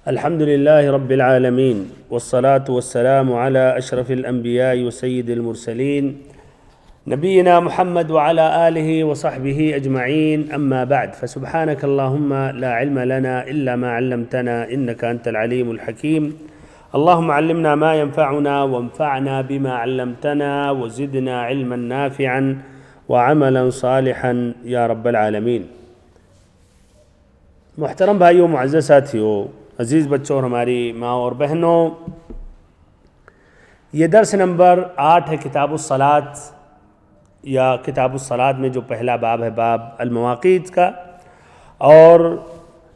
الحمد لله رب العالمين والصلاة والسلام على أشرف الأنبياء وسيد المرسلين نبينا محمد وعلى آله وصحبه أجمعين، أما بعد، فسبحانك اللهم لا علم لنا إلا ما علمتنا إنك أنت العليم الحكيم. اللهم علمنا ما ينفعنا وانفعنا بما علمتنا وزدنا علما نافعا وعملا صالحا یا رب العالمین. محترم بھائیوں، معزز ساتھیوں، عزیز بچوں اور ہماری ماں اور بہنوں، یہ درس نمبر 8 ہے کتاب الصلاۃ، یا کتاب الصلاۃ میں جو پہلا باب ہے باب المواقیت کا. اور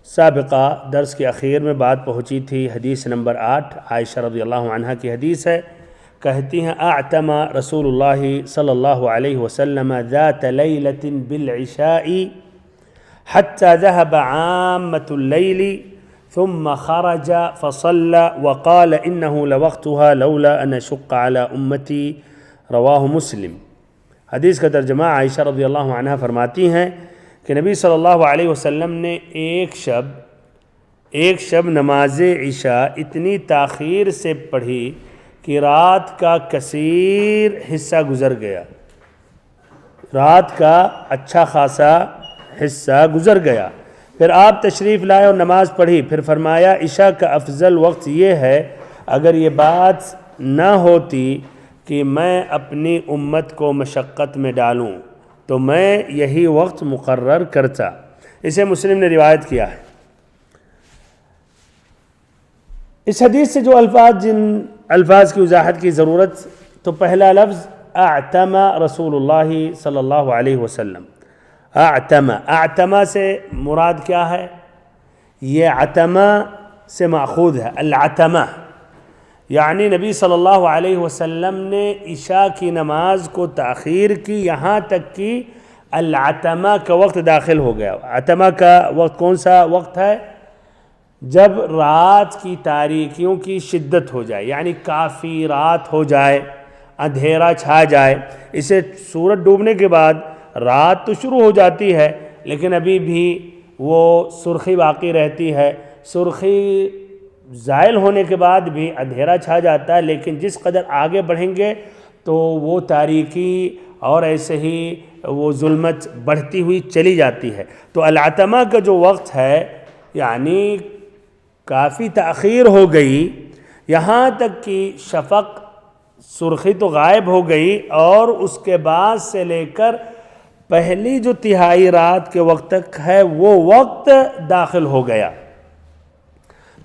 سابقہ درس کے اخیر میں بات پہنچی تھی حدیث نمبر 8، عائشہ رضی اللہ عنہا کی حدیث ہے. کہتی ہیں اعتم رسول اللہ صلی اللہ علیہ وسلم ذات لیلۃ بالعشاء حتى ذهب عامة الليل ثم خرج فصلى وقال إنه لوقتها لولا أن أشق على أمتي. رواہ مسلم. حدیث کا ترجمہ عائشہ رضی اللہ عنہ فرماتی ہیں کہ نبی صلی اللہ علیہ وسلم نے ایک شب نماز عشاء اتنی تاخیر سے پڑھی کہ رات کا کثیر حصہ گزر گیا، رات کا اچھا خاصا حصہ گزر گیا. پھر آپ تشریف لائے اور نماز پڑھی. پھر فرمایا عشاء کا افضل وقت یہ ہے، اگر یہ بات نہ ہوتی کہ میں اپنی امت کو مشقت میں ڈالوں تو میں یہی وقت مقرر کرتا. اسے مسلم نے روایت کیا ہے. اس حدیث سے جو جن الفاظ کی وضاحت کی ضرورت، تو پہلا لفظ اعتم رسول اللہ صلی اللہ علیہ وسلم. اعتمہ سے مراد کیا ہے؟ یہ عتمہ سے ماخوذ ہے، العتمہ، یعنی نبی صلی اللہ علیہ وسلم نے عشاء کی نماز کو تاخیر کی یہاں تک کہ العتمہ کا وقت داخل ہو گیا. عتمہ کا وقت کون سا وقت ہے؟ جب رات کی تاریکیوں کی شدت ہو جائے، یعنی کافی رات ہو جائے، اندھیرا چھا جائے. اسے سورج ڈوبنے کے بعد رات تو شروع ہو جاتی ہے لیکن ابھی بھی وہ سرخی باقی رہتی ہے. سرخی زائل ہونے کے بعد بھی اندھیرا چھا جاتا ہے، لیکن جس قدر آگے بڑھیں گے تو وہ تاریکی اور ایسے ہی وہ ظلمت بڑھتی ہوئی چلی جاتی ہے. تو العتمہ کا جو وقت ہے، یعنی کافی تاخیر ہو گئی، یہاں تک کہ شفق سرخی تو غائب ہو گئی اور اس کے بعد سے لے کر پہلی جو تہائی رات کے وقت تک ہے وہ وقت داخل ہو گیا.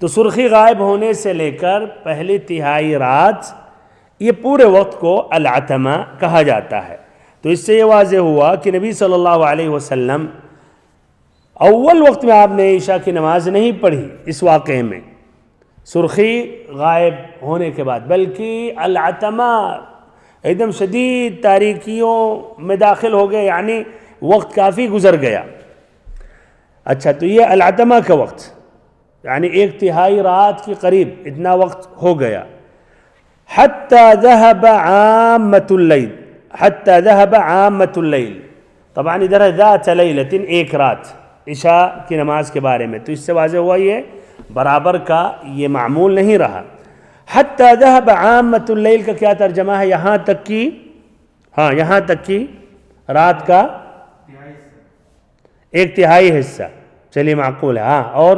تو سرخی غائب ہونے سے لے کر پہلی تہائی رات، یہ پورے وقت کو العتمہ کہا جاتا ہے. تو اس سے یہ واضح ہوا کہ نبی صلی اللہ علیہ وسلم اول وقت میں آپ نے عشاء کی نماز نہیں پڑھی اس واقعے میں سرخی غائب ہونے کے بعد، بلکہ العتمہ ایک دم شدید تاریکیوں میں داخل ہو گئے، یعنی وقت کافی گزر گیا. اچھا، تو یہ العتمہ کا وقت، یعنی ایک تہائی رات کے قریب اتنا وقت ہو گیا. حتی ذہب عامۃ اللیل، حتی ذہب عامۃ اللیل، طبعاً ادھر ہے ذات لیلۃ، ایک رات عشاء کی نماز کے بارے میں. تو اس سے واضح ہوا یہ برابر کا یہ معمول نہیں رہا. حتی ذہب عامۃ اللیل کا کیا ترجمہ ہے؟ یہاں تک کہ رات کا ایک تہائی حصہ. چلیے معقول ہے. اور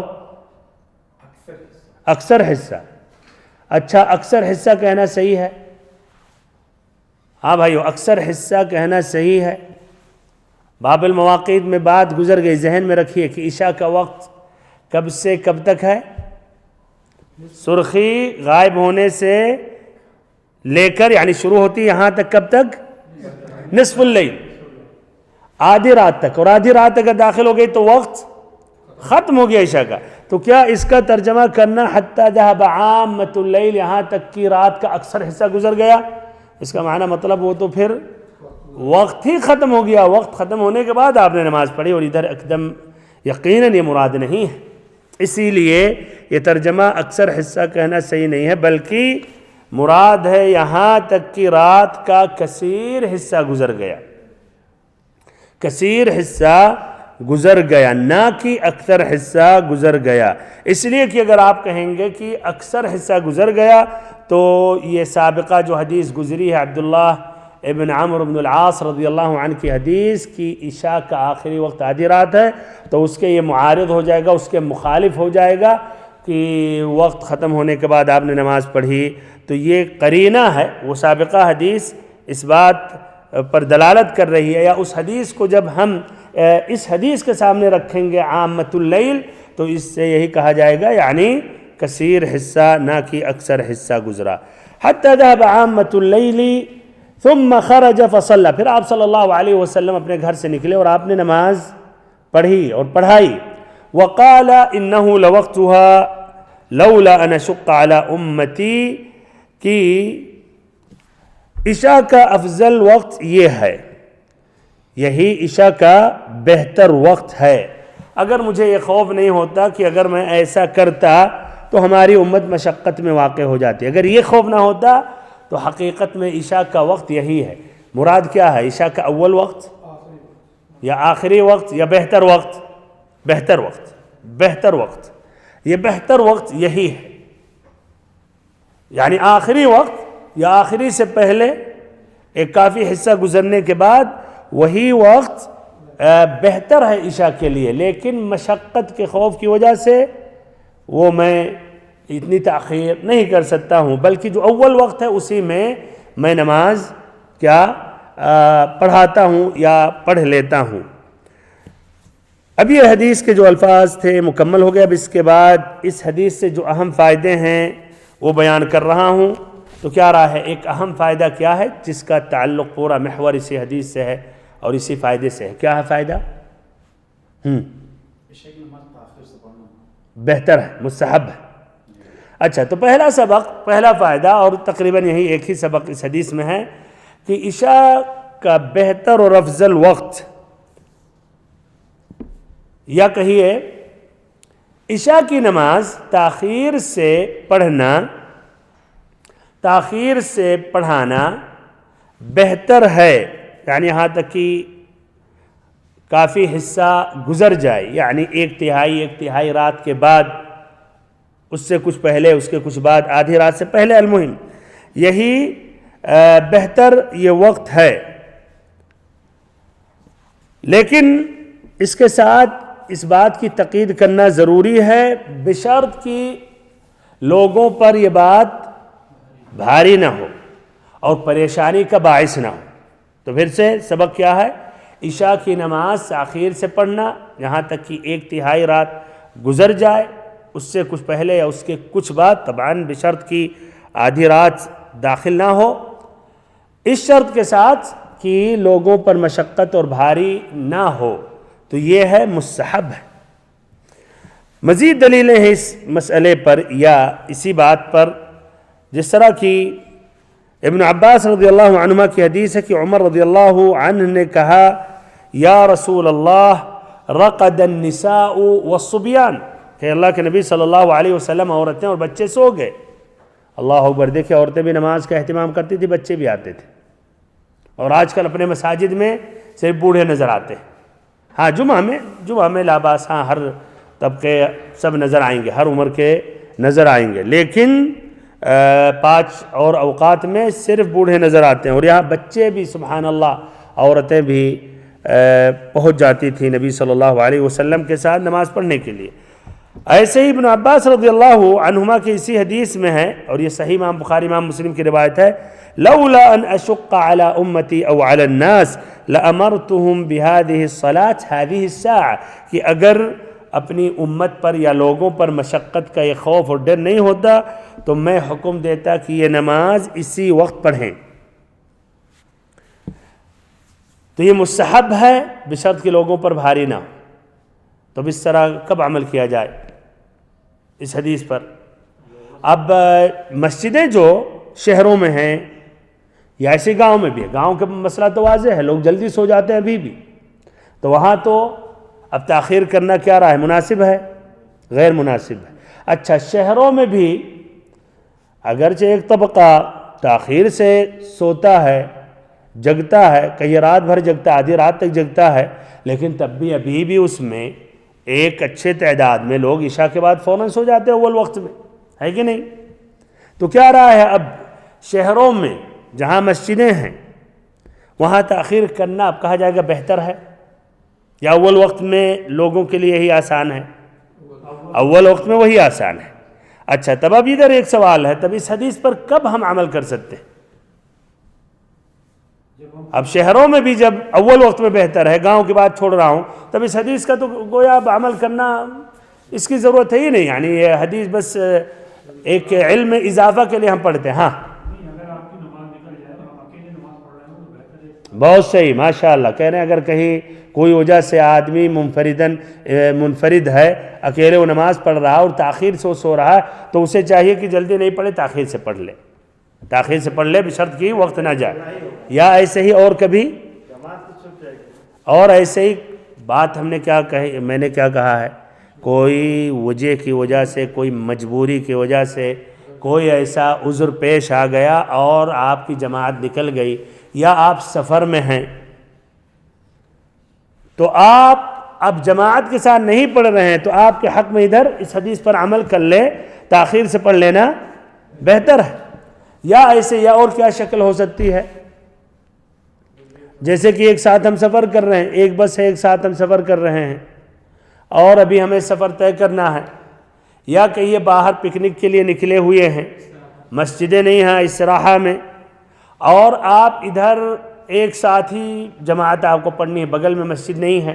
اکثر حصہ. اچھا، اکثر حصہ کہنا صحیح ہے. ہاں بھائیو، اکثر حصہ کہنا صحیح ہے. باب المواقیت میں بات گزر گئی، ذہن میں رکھیے کہ عشاء کا وقت کب سے کب تک ہے؟ سرخی غائب ہونے سے لے کر، یعنی شروع ہوتی یہاں تک، کب تک؟ نصف اللیل، آدھی رات تک. اور آدھی رات اگر داخل ہو گئی تو وقت ختم ہو گیا عشاء کا. تو کیا اس کا ترجمہ کرنا حتی ذہب عامۃ اللیل، یہاں تک کہ رات کا اکثر حصہ گزر گیا؟ اس کا معنی مطلب وہ تو پھر وقت ہی ختم ہو گیا. وقت ختم ہونے کے بعد آپ نے نماز پڑھی، اور ادھر ایک دم یقیناً یہ مراد نہیں ہے. اسی لیے یہ ترجمہ اکثر حصہ کہنا صحیح نہیں ہے، بلکہ مراد ہے یہاں تک کہ رات کا کثیر حصہ گزر گیا. کثیر حصہ گزر گیا، نہ کہ اکثر حصہ گزر گیا، اس لیے کہ اگر آپ کہیں گے کہ اکثر حصہ گزر گیا تو یہ سابقہ جو حدیث گزری ہے عبداللہ ابن عمرو بن العاص رضی اللہ عنہ کی حدیث کی عشاء کا آخری وقت آدھی رات ہے، تو اس کے یہ معارض ہو جائے گا، اس کے مخالف ہو جائے گا کہ وقت ختم ہونے کے بعد آپ نے نماز پڑھی، تو یہ قرینہ ہے، وہ سابقہ حدیث اس بات پر دلالت کر رہی ہے، یا اس حدیث کو جب ہم اس حدیث کے سامنے رکھیں گے عامۃ اللیل تو اس سے یہی کہا جائے گا یعنی کثیر حصہ نہ کہ اکثر حصہ گزرا۔ حتی ذهب عامۃ اللیل ثم خرج فصلى، پھر آپ صلی اللہ علیہ وسلم اپنے گھر سے نکلے اور آپ نے نماز پڑھی اور پڑھائی۔ وقال انه لوقتها لولا ان اشق على امتی، کہ عشاء کا افضل وقت یہ ہے، یہی عشاء کا بہتر وقت ہے، اگر مجھے یہ خوف نہیں ہوتا کہ اگر میں ایسا کرتا تو ہماری امت مشقت میں واقع ہو جاتی، اگر یہ خوف نہ ہوتا تو حقیقت میں عشاء کا وقت یہی ہے۔ مراد کیا ہے؟ عشاء کا اول وقت یا آخری وقت یا بہتر وقت؟ بہتر وقت، بہتر وقت، یہ بہتر وقت یہی ہے، یعنی آخری وقت یا آخری سے پہلے ایک کافی حصہ گزرنے کے بعد وہی وقت بہتر ہے عشاء کے لیے، لیکن مشقت کے خوف کی وجہ سے وہ میں اتنی تاخیر نہیں کر سکتا ہوں، بلکہ جو اول وقت ہے اسی میں نماز کیا پڑھاتا ہوں یا پڑھ لیتا ہوں۔ اب یہ حدیث کے جو الفاظ تھے مکمل ہو گئے، اب اس کے بعد اس حدیث سے جو اہم فائدے ہیں وہ بیان کر رہا ہوں۔ تو کیا رہا ہے؟ ایک اہم فائدہ کیا ہے جس کا تعلق پورا محور اسی حدیث سے ہے اور اسی فائدے سے ہے؟ کیا ہے فائدہ؟ بہتر ہے، مستحب ہے۔ اچھا، تو پہلا سبق، پہلا فائدہ، اور تقریباً یہی ایک ہی سبق اس حدیث میں ہے کہ عشاء کا بہتر اور افضل وقت، یا کہیے عشاء کی نماز تاخیر سے پڑھنا، تاخیر سے پڑھانا بہتر ہے، یعنی یہاں تک کہ کافی حصہ گزر جائے، یعنی ایک تہائی رات کے بعد، اس سے کچھ پہلے، اس کے کچھ بعد، آدھی رات سے پہلے، المہم یہی بہتر یہ وقت ہے۔ لیکن اس کے ساتھ اس بات کی تاکید کرنا ضروری ہے بشرط کہ لوگوں پر یہ بات بھاری نہ ہو اور پریشانی کا باعث نہ ہو۔ تو پھر سے سبق کیا ہے؟ عشاء کی نماز تاخیر سے پڑھنا یہاں تک کہ ایک تہائی رات گزر جائے، اس سے کچھ پہلے یا اس کے کچھ بعد، طبعاً بشرط کی آدھی رات داخل نہ ہو، اس شرط کے ساتھ کہ لوگوں پر مشقت اور بھاری نہ ہو، تو یہ ہے مستحب ہے۔ مزید دلیلیں ہیں اس مسئلے پر یا اسی بات پر، جس طرح کی ابن عباس رضی اللہ عنہما کی حدیث ہے کہ عمر رضی اللہ عنہ نے کہا یا رسول اللہ رقد النساء والصبیان، کہ اللہ کے نبی صلی اللہ علیہ وسلم عورتیں اور بچے سو گئے۔ اللہ اکبر، دیکھیں عورتیں بھی نماز کا اہتمام کرتی تھی، بچے بھی آتے تھے، اور آج کل اپنے مساجد میں صرف بوڑھے نظر آتے ہیں۔ ہاں جمعہ میں لاباس، ہاں ہر طبقے سب نظر آئیں گے، ہر عمر کے نظر آئیں گے، لیکن 5 اور اوقات میں صرف بوڑھے نظر آتے ہیں، اور یہاں بچے بھی سبحان اللہ، عورتیں بھی پہنچ جاتی تھیں نبی صلی اللہ علیہ وسلم کے ساتھ نماز پڑھنے کے لیے۔ ایسے ہی ابن عباس رضی اللہ عنہما کی اسی حدیث میں ہے، اور یہ صحیح امام بخاری امام مسلم کی روایت ہے، لولا ان اشق على امتی او على الناس لامرتهم بهذه الصلاة هذه الساعة، کہ اگر اپنی امت پر یا لوگوں پر مشقت کا یہ خوف اور ڈر نہیں ہوتا تو میں حکم دیتا کہ یہ نماز اسی وقت پڑھیں۔ تو یہ مستحب ہے بشرط کہ لوگوں پر بھاری نہ ہو۔ تو اب اس طرح کب عمل کیا جائے اس حدیث پر؟ اب مسجدیں جو شہروں میں ہیں یا ایسے گاؤں میں بھی ہے، گاؤں کا مسئلہ تو واضح ہے، لوگ جلدی سو جاتے ہیں ابھی بھی، تو وہاں تو اب تاخیر کرنا کیا رہا ہے؟ مناسب ہے؟ غیر مناسب ہے۔ اچھا، شہروں میں بھی اگرچہ ایک طبقہ تاخیر سے سوتا ہے، جگتا ہے، کہیں رات بھر جگتا ہے، آدھی رات تک جگتا ہے، لیکن تب بھی ابھی بھی اس میں ایک اچھے تعداد میں لوگ عشاء کے بعد فوراً سو جاتے ہیں اول وقت میں، ہے کہ نہیں؟ تو کیا رائے ہے اب شہروں میں جہاں مسجدیں ہیں وہاں تاخیر کرنا اب کہا جائے گا بہتر ہے یا اول وقت میں لوگوں کے لیے یہی آسان ہے؟ اول وقت میں وہی آسان ہے۔ اچھا، تب اب ادھر ایک سوال ہے، تب اس حدیث پر کب ہم عمل کر سکتے ہیں؟ اب شہروں میں بھی جب اول وقت میں بہتر ہے، گاؤں کی بات چھوڑ رہا ہوں، تب اس حدیث کا تو گویا اب عمل کرنا اس کی ضرورت ہے ہی نہیں، یعنی یہ حدیث بس ایک علم اضافہ کے لیے ہم پڑھتے ہیں۔ ہاں بہت صحیح، ماشاء اللہ کہہ رہے ہیں اگر کہیں کوئی وجہ سے آدمی منفرد ہے، اکیلے وہ نماز پڑھ رہا اور تاخیر سے وہ سو رہا ہے، تو اسے چاہیے کہ جلدی نہیں پڑھے، تاخیر سے پڑھ لے، تاخیر سے پڑھ لے بشرط کہ وقت نہ جائے۔ یا ایسے ہی اور کبھی اور ایسے ہی بات ہم نے کیا کہی، میں نے کیا کہا ہے، کوئی وجہ کی وجہ سے، کوئی مجبوری کی وجہ سے کوئی ایسا عذر پیش آ گیا اور آپ کی جماعت نکل گئی، یا آپ سفر میں ہیں تو آپ اب جماعت کے ساتھ نہیں پڑھ رہے ہیں، تو آپ کے حق میں ادھر اس حدیث پر عمل کر لے، تاخیر سے پڑھ لینا بہتر ہے۔ یا ایسے یا اور کیا شکل ہو سکتی ہے، جیسے کہ ایک ساتھ ہم سفر کر رہے ہیں، ایک بس ہے، ایک ساتھ ہم سفر کر رہے ہیں اور ابھی ہمیں سفر طے کرنا ہے، یا کہیں باہر پکنک کے لیے نکلے ہوئے ہیں، مسجدیں نہیں ہیں استراحہ میں، اور آپ ادھر ایک ساتھ ہی جماعت آپ کو پڑھنی ہے، بغل میں مسجد نہیں ہے،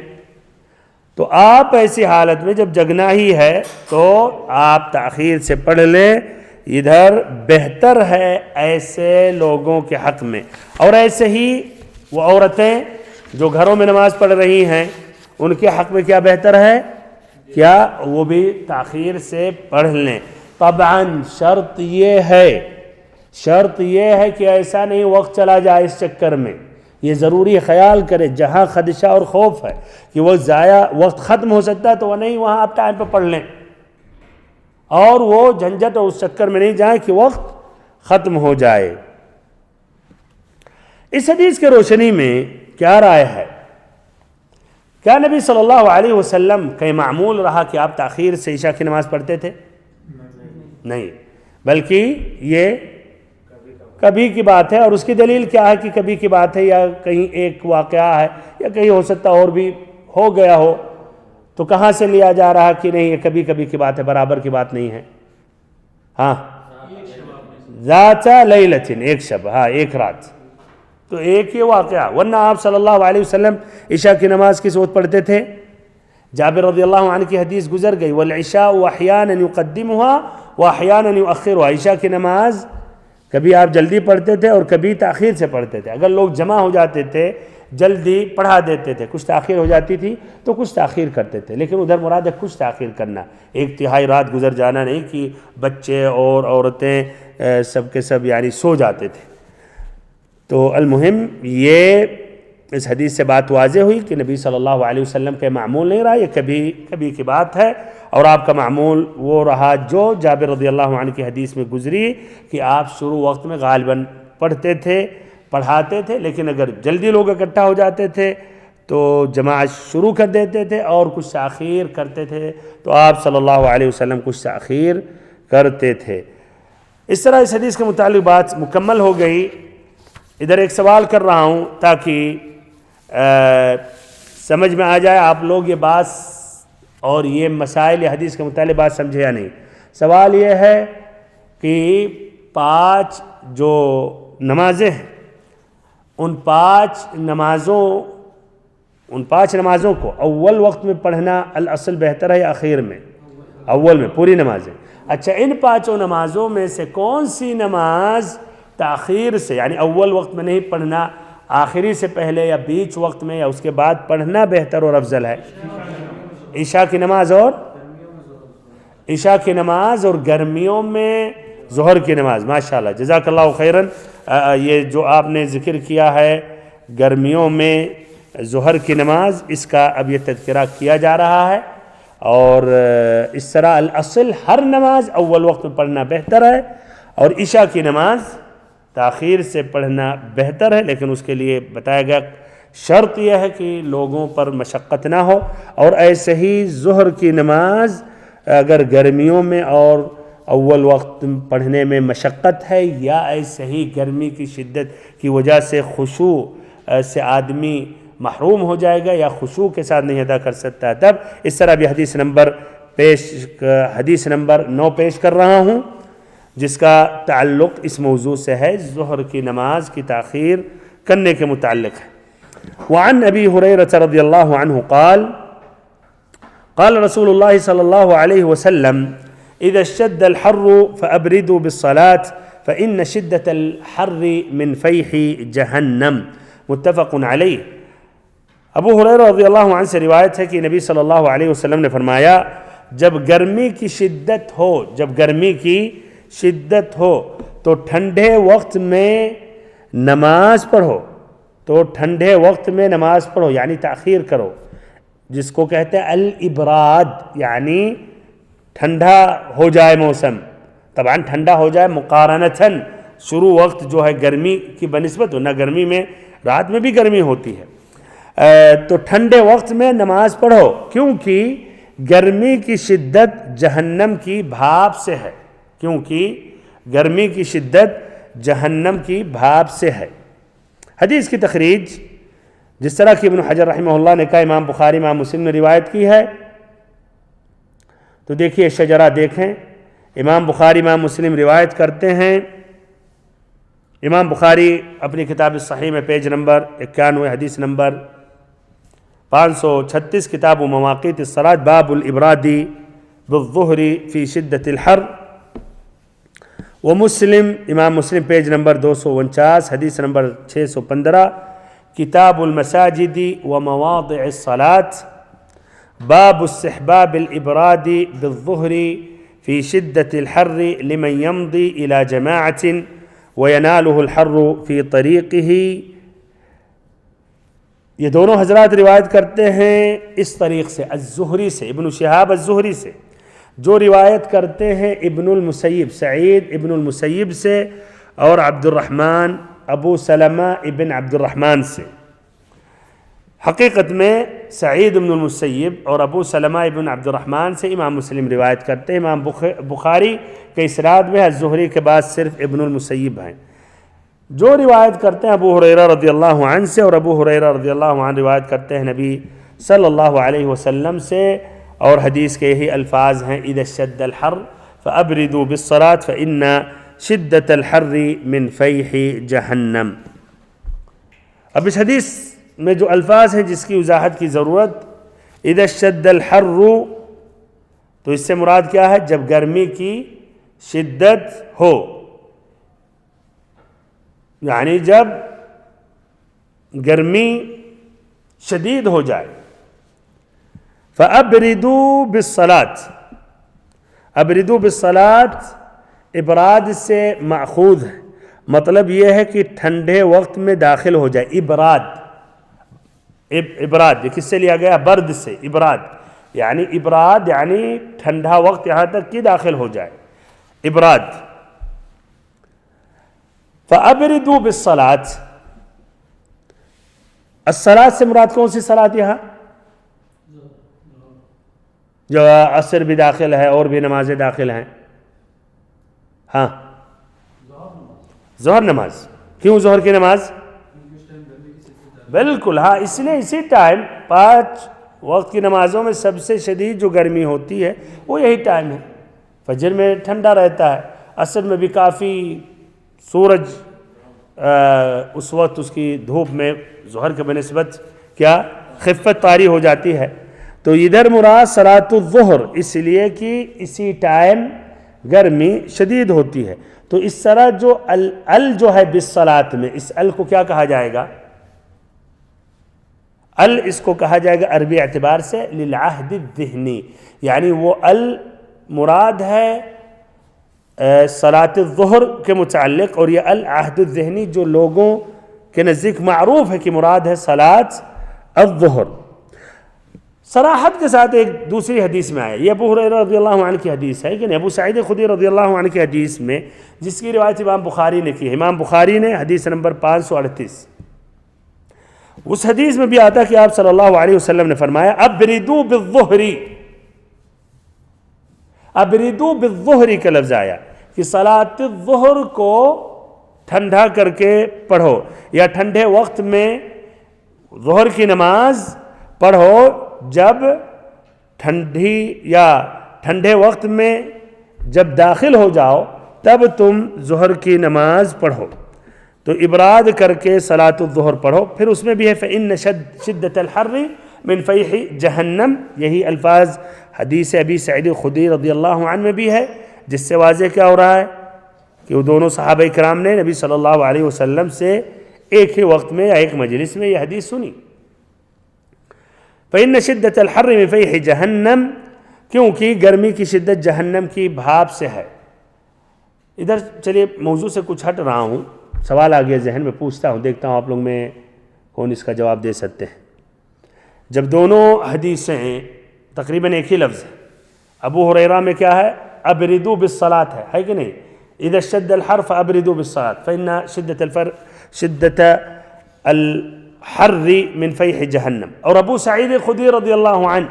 تو آپ ایسی حالت میں جب جگنا ہی ہے تو آپ تاخیر سے پڑھ لیں، ادھر بہتر ہے ایسے لوگوں کے حق میں۔ اور ایسے ہی وہ عورتیں جو گھروں میں نماز پڑھ رہی ہیں ان کے حق میں کیا بہتر ہے، کیا وہ بھی تاخیر سے پڑھ لیں۔ طبعاً شرط یہ ہے کہ ایسا نہیں وقت چلا جائے اس چکر میں، یہ ضروری خیال کرے جہاں خدشہ اور خوف ہے کہ وہ ضائع وقت ختم ہو سکتا ہے تو وہ نہیں، وہاں آپ ٹائم پہ پڑھ لیں، اور وہ جھنجھٹ اور اس چکر میں نہیں جائیں کہ وقت ختم ہو جائے۔ اس حدیث کے روشنی میں کیا رائے ہے؟ کیا نبی صلی اللہ علیہ وسلم کا معمول رہا کہ آپ تاخیر سے عشاء کی نماز پڑھتے تھے؟ نہیں، بلکہ یہ کبھی کی بات ہے، اور اس کی دلیل کیا ہے کہ کبھی کی بات ہے، یا کہیں ایک واقعہ ہے، یا کہیں ہو سکتا اور بھی ہو گیا ہو، تو کہاں سے لیا جا رہا کہ نہیں یہ کبھی کبھی کی بات ہے، برابر کی بات نہیں ہے؟ ہاں ذات لیلۃ، ایک شب، ہاں ایک رات، تو ایک ہی واقعہ، ورنہ آپ صلی اللہ علیہ وسلم عشاء کی نماز کس وقت پڑھتے تھے؟ جابر رضی اللہ عنہ کی حدیث گزر گئی، والعشاء احیانا یقدمها واحیانا یؤخرها، عشاء کی نماز کبھی آپ جلدی پڑھتے تھے اور کبھی تاخیر سے پڑھتے تھے، اگر لوگ جمع ہو جاتے تھے جلدی پڑھا دیتے تھے، کچھ تاخیر ہو جاتی تھی تو کچھ تاخیر کرتے تھے، لیکن ادھر مراد ہے کچھ تاخیر کرنا، ایک تہائی رات گزر جانا نہیں کہ بچے اور عورتیں سب کے سب یعنی سو جاتے تھے۔ تو المہم یہ اس حدیث سے بات واضح ہوئی کہ نبی صلی اللہ علیہ وسلم کے معمول نہیں رہا، یہ کبھی کبھی کی بات ہے، اور آپ کا معمول وہ رہا جو جابر رضی اللہ عنہ کی حدیث میں گزری کہ آپ شروع وقت میں غالباً پڑھتے تھے، پڑھاتے تھے، لیکن اگر جلدی لوگ اکٹھا ہو جاتے تھے تو جماعت شروع کر دیتے تھے اور کچھ تاخیر کرتے تھے، تو آپ صلی اللہ علیہ وسلم کچھ تاخیر کرتے تھے۔ اس طرح اس حدیث کے متعلق بات مکمل ہو گئی۔ ادھر ایک سوال کر رہا ہوں تاکہ سمجھ میں آ جائے آپ لوگ یہ بات اور یہ مسائل حدیث کے متعلق بات سمجھے یا نہیں۔ سوال یہ ہے کہ 5 جو نمازیں ہیں ان 5 نمازوں کو اول وقت میں پڑھنا الاصل بہتر ہے یا اخیر میں؟ اول میں پوری نمازیں۔ اچھا، ان 5 نمازوں میں سے کون سی نماز تاخیر سے یعنی اول وقت میں نہیں پڑھنا، آخری سے پہلے یا بیچ وقت میں یا اس کے بعد پڑھنا بہتر اور افضل ہے؟ عشاء کی نماز اور گرمیوں میں ظہر کی نماز۔ ماشاءاللہ، جزاک اللہ خیراً۔ یہ جو آپ نے ذکر کیا ہے گرمیوں میں ظہر کی نماز، اس کا اب یہ تذکرہ کیا جا رہا ہے، اور اس طرح الاصل ہر نماز اول وقت میں پڑھنا بہتر ہے، اور عشاء کی نماز تاخیر سے پڑھنا بہتر ہے، لیکن اس کے لیے بتایا گیا شرط یہ ہے کہ لوگوں پر مشقت نہ ہو۔ اور ایسے ہی ظہر کی نماز اگر گرمیوں میں اور اول وقت پڑھنے میں مشقت ہے، یا ایسے ہی گرمی کی شدت کی وجہ سے خشوع سے آدمی محروم ہو جائے گا یا خشوع کے ساتھ نہیں ادا کر سکتا، تب اس طرح بھی حدیث نمبر 9 پیش کر رہا ہوں، جس کا تعلق اس موضوع سے ہے، ظہر کی نماز کی تاخیر کرنے کے متعلق ہے۔ وعن ابی ہریرہ رضی اللہ عنہ قال قال رسول اللہ صلی اللہ علیہ وسلم اذا اشتد الحر فابردوا بالصلاة فإن شدة الحر من فیح جہنم، متفق علیہ۔ ابو ہریرہ رضی اللہ عنہ سے روایت ہے کہ نبی صلی اللہ علیہ وسلم نے فرمایا، جب گرمی کی شدت ہو تو ٹھنڈے وقت میں نماز پڑھو، یعنی تاخیر کرو، جس کو کہتے ہیں الابراد، یعنی ٹھنڈا ہو جائے موسم، طبعا ٹھنڈا ہو جائے مقارنتاً، شروع وقت جو ہے گرمی کی بنسبت، نہ گرمی میں رات میں بھی گرمی ہوتی ہے، تو ٹھنڈے وقت میں نماز پڑھو، کیونکہ گرمی کی شدت جہنم کی بھاپ سے ہے، حدیث کی تخریج جس طرح کہ ابن حجر رحمہ اللہ نے کہا، امام بخاری امام مسلم نے روایت کی ہے، تو دیکھیے شجرہ دیکھیں، امام بخاری امام مسلم روایت کرتے ہیں، امام بخاری اپنی کتاب الصحیح میں پیج نمبر 91 حدیث نمبر 536 کتاب مواقیت الصلاۃ باب الابراد بالظہر فی شدت الحر، ومسلم امام مسلم پیج نمبر 249 حدیث نمبر 615 کتاب المساجد ومواضع الصلاۃ باب استحباب الابراد بالظہر فی شدت الحر لمن یمضی الى جماعت وینالہ الحر فی طریقہ۔ یہ دونوں حضرات روایت کرتے ہیں اس طریق سے، الزہری سے، ابن شہاب الزہری سے، جو روایت کرتے ہیں ابن المسیب، سعید ابن المسیب سے، اور عبد الرحمن ابو سلمہ ابن عبد الرحمن سے۔ حقیقت میں سعید ابن المسیب اور ابو سلمہ ابن عبد الرحمن سے امام مسلم روایت کرتے ہیں، امام بخاری کے اسناد میں الزہری کے بعد صرف ابن المسیب ہیں۔ جو روایت کرتے ہیں ابو ہریرہ رضی اللہ عنہ سے، اور ابو ہریرہ رضی اللہ عنہ روایت کرتے ہیں نبی صلی اللہ علیہ وسلم سے، اور حدیث کے یہی الفاظ ہیں، اذا اشتد الحر فابردوا بالصلاة فإن شدت الحر من فیح جہنم۔ اب اس حدیث میں جو الفاظ ہیں جس کی وضاحت کی ضرورت، اذا اشتد الحر، تو اس سے مراد کیا ہے؟ جب گرمی کی شدت ہو، یعنی جب گرمی شدید ہو جائے۔ فَأَبْرِدُوا بِالصَّلَاةِ، ابردو بالصلاة ابراد سے ماخوذ ہے، مطلب یہ ہے کہ ٹھنڈے وقت میں داخل ہو جائے۔ ابراد یہ کس سے لیا گیا؟ برد سے، ابراد یعنی ٹھنڈا وقت یہاں تک کہ داخل ہو جائے، ابراد۔ فَأَبْرِدُوا بِالصَّلَاةِ، الصلاة سے مراد کون سی صلاة یہاں؟ جو عصر بھی داخل ہے اور بھی نمازیں داخل ہیں۔ ہاں، ظہر نماز۔ کیوں ظہر کی نماز؟ بالکل، ہاں، اس لیے اسی ٹائم 5 وقت کی نمازوں میں سب سے شدید جو گرمی ہوتی ہے وہ یہی ٹائم ہے۔ فجر میں ٹھنڈا رہتا ہے، عصر میں بھی کافی سورج اس وقت اس کی دھوپ میں ظہر کے بنسبت کیا خفت طاری ہو جاتی ہے۔ تو ادھر مراد صلاۃ الظہر، اس لیے کہ اسی ٹائم گرمی شدید ہوتی ہے۔ تو اس طرح جو جو ہے بالصلاۃ میں، اس کو کیا کہا جائے گا؟ اس کو کہا جائے گا عربی اعتبار سے للعہد الذہنی، یعنی وہ مراد ہے صلاۃ الظہر کے متعلق، اور یہ العہد الذہنی جو لوگوں کے نزدیک معروف ہے کہ مراد ہے صلاۃ الظہر۔ صراحت کے ساتھ ایک دوسری حدیث میں آیا، یہ ابو ہریرہ رضی اللہ عنہ کی حدیث ہے کہ نہیں، ابو سعید خدری رضی اللہ عنہ کی حدیث میں، جس کی روایت امام بخاری نے کی ہے، امام بخاری نے حدیث نمبر 538، اس حدیث میں بھی آتا کہ آپ صلی اللہ علیہ وسلم نے فرمایا ابردو بالظہر، ابردو بالظہر کا لفظ آیا کہ صلاۃ الظہر کو ٹھنڈا کر کے پڑھو، یا ٹھنڈے وقت میں ظہر کی نماز پڑھو، جب ٹھنڈی یا ٹھنڈے وقت میں جب داخل ہو جاؤ تب تم ظہر کی نماز پڑھو، تو ابراد کر کے صلاۃ الظہر پڑھو۔ پھر اس میں بھی ہے فإن شدۃ الحر من فیح جہنم، یہی الفاظ حدیث ابی سعید خدری رضی اللہ عنہ میں بھی ہے، جس سے واضح کیا ہو رہا ہے کہ وہ دونوں صحابہ کرام نے نبی صلی اللہ علیہ وسلم سے ایک ہی وقت میں یا ایک مجلس میں یہ حدیث سنی۔ فإن شدۃ الحر من فیح جہنم، کیونکہ گرمی کی شدت جہنم کی بھاپ سے ہے۔ ادھر چلیے موضوع سے کچھ ہٹ رہا ہوں، سوال آ گیا ذہن میں، پوچھتا ہوں، دیکھتا ہوں آپ لوگ میں کون اس کا جواب دے سکتے ہیں۔ جب دونوں حدیثیں تقریباً ایک ہی لفظ ہے، ابو ہریرہ میں کیا ہے؟ ابردو بالصلاۃ ہے کہ نہیں؟ اذا اشتد الحر فابردو بالصلاۃ فإن شدۃ الحر من فیح جہنم۔ اور ابو سعید خدری رضی اللہ عنہ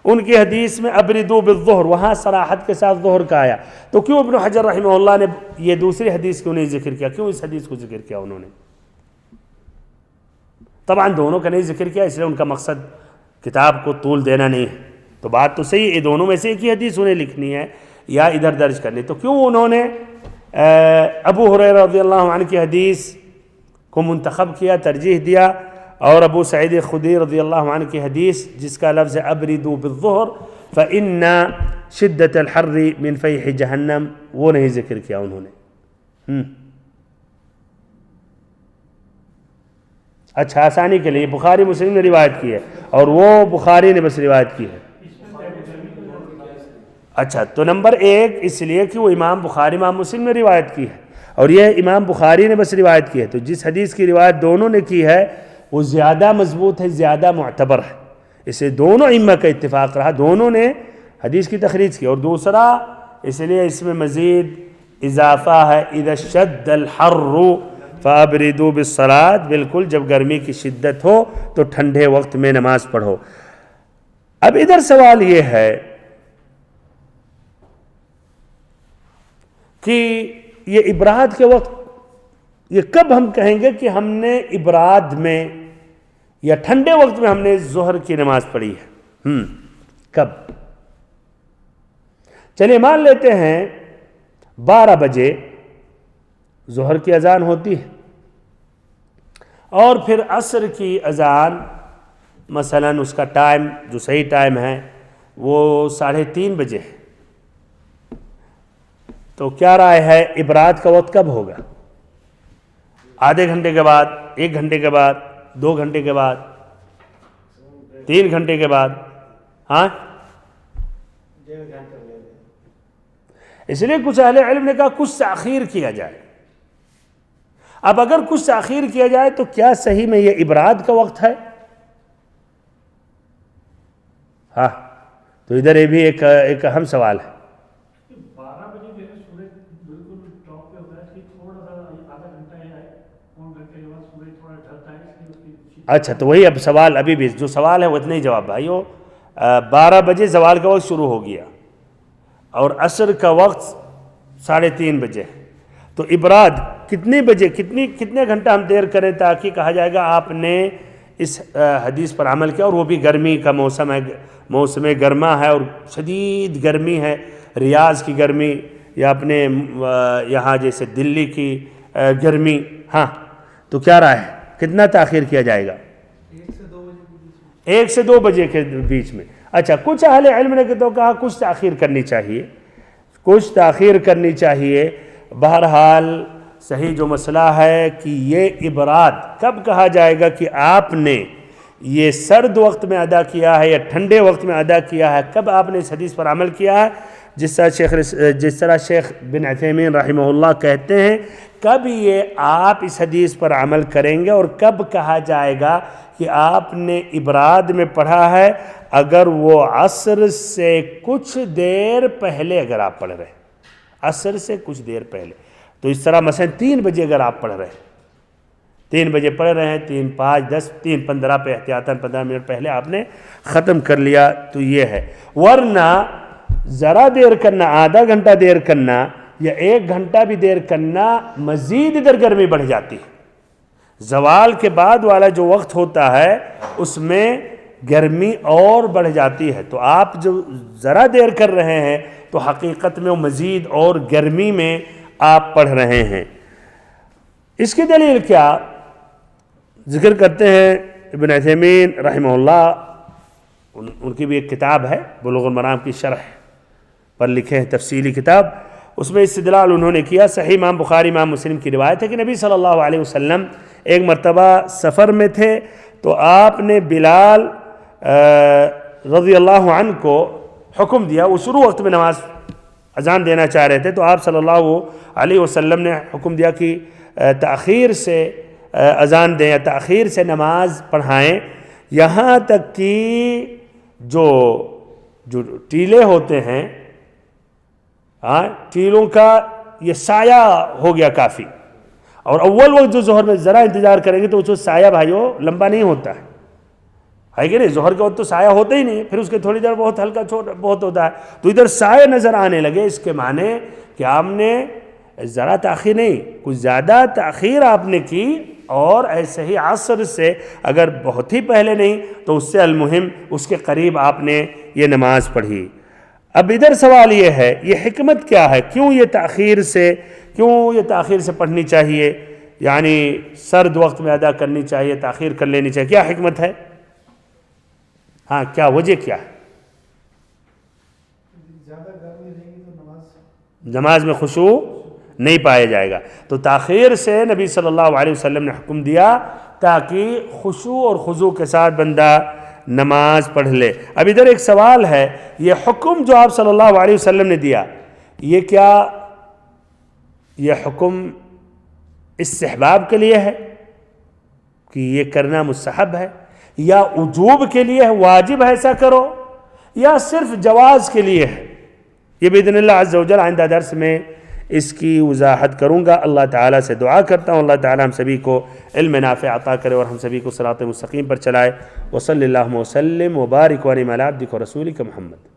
ان کی حدیث میں ابردو بالظہر، وہاں صراحت کے ساتھ ظہر کا آیا، تو کیوں ابن حجر رحمہ اللہ نے یہ دوسری حدیث کیوں نہیں ذکر کیا؟ کیوں اس حدیث کو ذکر کیا انہوں نے؟ طبعاً دونوں کا نہیں ذکر کیا، اس لیے ان کا مقصد کتاب کو طول دینا نہیں ہے، تو بات تو صحیح ہے، یہ دونوں میں سے ایک ہی حدیث انہیں لکھنی ہے یا ادھر درج کرنی، تو کیوں انہوں نے ابو ہریرہ رضی اللہ عنہ کی حدیث کو منتخب کیا، ترجیح دیا، اور ابو سعید خدری رضی اللہ عنہ کی حدیث جس کا لفظ ابردو بالظہر فإن شدۃ الحر من فیح جہنم، وہ نہیں ذکر کیا انہوں نے؟ اچھا، آسانی کے لیے بخاری مسلم نے روایت کی ہے، اور وہ بخاری نے بس روایت کی ہے۔ اچھا، تو نمبر ایک اس لیے کہ وہ امام بخاری امام مسلم نے روایت کی ہے، اور یہ امام بخاری نے بس روایت کی ہے، تو جس حدیث کی روایت دونوں نے کی ہے وہ زیادہ مضبوط ہے، زیادہ معتبر ہے، اسے دونوں ائمہ کا اتفاق رہا، دونوں نے حدیث کی تخریج کی۔ اور دوسرا اس لیے اس میں مزید اضافہ ہے، اذا اشتد الحر فابردوا بالصلاۃ، بالکل جب گرمی کی شدت ہو تو ٹھنڈے وقت میں نماز پڑھو۔ اب ادھر سوال یہ ہے کہ یہ ابراد کے وقت، یہ کب ہم کہیں گے کہ ہم نے ابراد میں یا ٹھنڈے وقت میں ہم نے ظہر کی نماز پڑھی ہے؟ کب؟ چلیے مان لیتے ہیں 12 بجے ظہر کی اذان ہوتی ہے، اور پھر عصر کی اذان مثلاً اس کا ٹائم جو صحیح ٹائم ہے وہ 3:30 بجے ہے، تو کیا رائے ہے ابراد کا وقت کب ہوگا؟ آدھے گھنٹے کے بعد، 1 گھنٹے کے بعد، 2 گھنٹے کے بعد، 3 گھنٹے کے بعد؟ ہاں، اس لیے کچھ اہل علم نے کہا کچھ تاخیر کیا جائے۔ اب اگر کچھ تاخیر کیا جائے تو کیا صحیح میں یہ ابراد کا وقت ہے؟ ہاں، تو ادھر یہ بھی ایک اہم سوال ہے۔ اچھا، تو وہی اب سوال، ابھی بھی جو سوال ہے وہ اتنا ہی جواب بھائیو، 12 بجے زوال کا وقت شروع ہو گیا اور عصر کا وقت 3:30 بجے، تو ابراد کتنے بجے، کتنے گھنٹہ ہم دیر کریں تاکہ کہا جائے گا آپ نے اس حدیث پر عمل کیا؟ اور وہ بھی گرمی کا موسم ہے، موسم گرما ہے اور شدید گرمی ہے، ریاض کی گرمی یا اپنے یہاں جیسے دلی کی گرمی۔ ہاں، تو کیا رائے ہے، کتنا تاخیر کیا جائے گا؟ 1 سے 2 بجے کے بیچ میں۔ اچھا، کچھ اہل علم نے تو کہا کچھ تاخیر کرنی چاہیے، کچھ تاخیر کرنی چاہیے۔ بہرحال صحیح جو مسئلہ ہے کہ یہ ابراد کب کہا جائے گا کہ آپ نے یہ سرد وقت میں ادا کیا ہے یا ٹھنڈے وقت میں ادا کیا ہے، کب آپ نے اس حدیث پر عمل کیا ہے؟ جس طرح شیخ بن عثیمین رحمہ اللہ کہتے ہیں، کب یہ آپ اس حدیث پر عمل کریں گے اور کب کہا جائے گا کہ آپ نے ابراد میں پڑھا ہے؟ اگر وہ عصر سے کچھ دیر پہلے اگر آپ پڑھ رہے ہیں، عصر سے کچھ دیر پہلے، تو اس طرح مثلا 3 بجے اگر آپ پڑھ رہے ہیں، 3 بجے پڑھ رہے ہیں، 3 5 10 3 15 پہ احتیاطاً 15 منٹ پہلے آپ نے ختم کر لیا تو یہ ہے۔ ورنہ ذرا دیر کرنا، آدھا گھنٹہ دیر کرنا یا 1 گھنٹہ بھی دیر کرنا، مزید ادھر گرمی بڑھ جاتی ہے۔ زوال کے بعد والا جو وقت ہوتا ہے اس میں گرمی اور بڑھ جاتی ہے، تو آپ جو ذرا دیر کر رہے ہیں تو حقیقت میں وہ مزید اور گرمی میں آپ پڑھ رہے ہیں۔ اس کی دلیل کیا ذکر کرتے ہیں ابن عثیمین رحمہ اللہ، ان کی بھی ایک کتاب ہے بلوغ المرام کی شرح پر لکھے ہیں تفصیلی کتاب، اس میں استدلال انہوں نے کیا۔ صحیح امام بخاری امام مسلم کی روایت ہے کہ نبی صلی اللہ علیہ وسلم ایک مرتبہ سفر میں تھے تو آپ نے بلال رضی اللہ عنہ کو حکم دیا، وہ شروع وقت میں نماز اذان دینا چاہ رہے تھے، تو آپ صلی اللہ علیہ وسلم نے حکم دیا کہ تاخیر سے اذان دیں یا تاخیر سے نماز پڑھائیں، یہاں تک کہ جو ٹیلے ہوتے ہیں، ٹیلوں کا یہ سایہ ہو گیا کافی، اور اول وقت جو ظہر میں ذرا انتظار کریں گے تو اس وقت سایہ بھائیوں لمبا نہیں ہوتا ہے کہ نہیں؟ ظہر کے وقت تو سایہ ہوتا ہی نہیں، پھر اس کے تھوڑی دیر بہت ہلکا چھوٹا بہت ہوتا ہے، تو ادھر سایہ نظر آنے لگے، اس کے معنی کہ آپ نے ذرا تاخیر نہیں، کچھ زیادہ تاخیر آپ نے کی، اور ایسے ہی عصر سے اگر بہت ہی پہلے نہیں تو اس سے المہم اس کے قریب آپ نے یہ نماز پڑھی۔ اب ادھر سوال یہ ہے، یہ حکمت کیا ہے؟ کیوں یہ تاخیر سے پڑھنی چاہیے، یعنی سرد وقت میں ادا کرنی چاہیے، تاخیر کر لینی چاہیے؟ کیا حکمت ہے؟ کیا وجہ کیا ہے؟ نماز میں خشوع نہیں پایا جائے گا، تو تاخیر سے نبی صلی اللہ علیہ وسلم نے حکم دیا تاکہ خشوع اور خضوع کے ساتھ بندہ نماز پڑھ لے۔ اب ادھر ایک سوال ہے، یہ حکم جو آپ صلی اللہ علیہ وسلم نے دیا، یہ کیا یہ حکم استحباب کے لیے ہے کہ یہ کرنا مستحب ہے، یا وجوب کے لیے ہے، واجب ہے ایسا کرو، یا صرف جواز کے لیے ہے؟ یہ باذن اللہ عز و جل آئندہ درس میں اس کی وضاحت کروں گا۔ اللہ تعالیٰ سے دعا کرتا ہوں اللہ تعالیٰ ہم سبھی کو علم نافع عطا کرے اور ہم سبھی کو صراط مستقیم پر چلائے۔ وصلی اللہ وسلم وبارک وانعم علی عبدک ورسولک محمد۔